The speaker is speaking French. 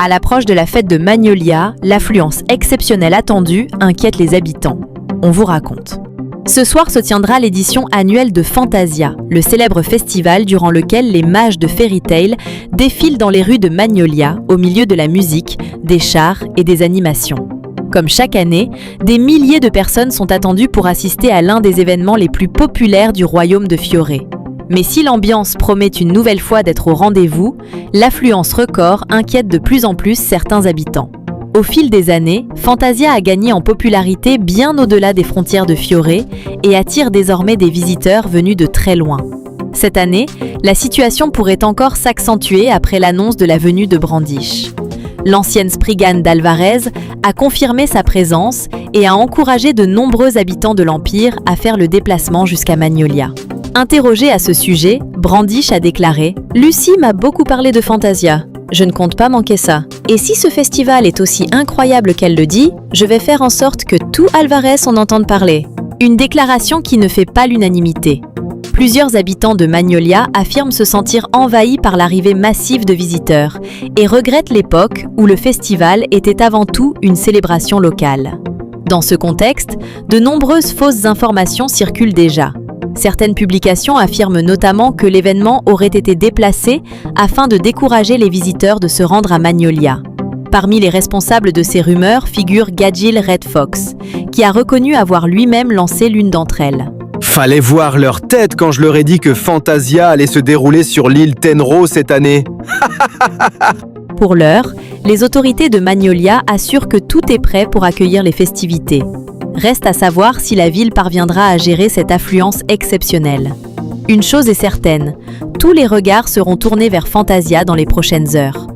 À l'approche de la fête de Magnolia, l'affluence exceptionnelle attendue inquiète les habitants. On vous raconte. Ce soir se tiendra l'édition annuelle de Fantasia, le célèbre festival durant lequel les mages de Fairy Tail défilent dans les rues de Magnolia au milieu de la musique, des chars et des animations. Comme chaque année, des milliers de personnes sont attendues pour assister à l'un des événements les plus populaires du royaume de Fioré. Mais si l'ambiance promet une nouvelle fois d'être au rendez-vous, l'affluence record inquiète de plus en plus certains habitants. Au fil des années, Fantasia a gagné en popularité bien au-delà des frontières de Fioré et attire désormais des visiteurs venus de très loin. Cette année, la situation pourrait encore s'accentuer après l'annonce de la venue de Brandish. L'ancienne Spriggan d'Alvarez a confirmé sa présence et a encouragé de nombreux habitants de l'Empire à faire le déplacement jusqu'à Magnolia. Interrogé à ce sujet, Brandish a déclaré « Lucie m'a beaucoup parlé de Fantasia. Je ne compte pas manquer ça. Et si ce festival est aussi incroyable qu'elle le dit, je vais faire en sorte que tout Alvarez en entende parler. » Une déclaration qui ne fait pas l'unanimité. Plusieurs habitants de Magnolia affirment se sentir envahis par l'arrivée massive de visiteurs et regrettent l'époque où le festival était avant tout une célébration locale. Dans ce contexte, de nombreuses fausses informations circulent déjà. Certaines publications affirment notamment que l'événement aurait été déplacé afin de décourager les visiteurs de se rendre à Magnolia. Parmi les responsables de ces rumeurs figure Gadgil Red Fox, qui a reconnu avoir lui-même lancé l'une d'entre elles. Fallait voir leur tête quand je leur ai dit que Fantasia allait se dérouler sur l'île Tenro cette année. Pour l'heure, les autorités de Magnolia assurent que tout est prêt pour accueillir les festivités. Reste à savoir si la ville parviendra à gérer cette affluence exceptionnelle. Une chose est certaine, tous les regards seront tournés vers Fantasia dans les prochaines heures.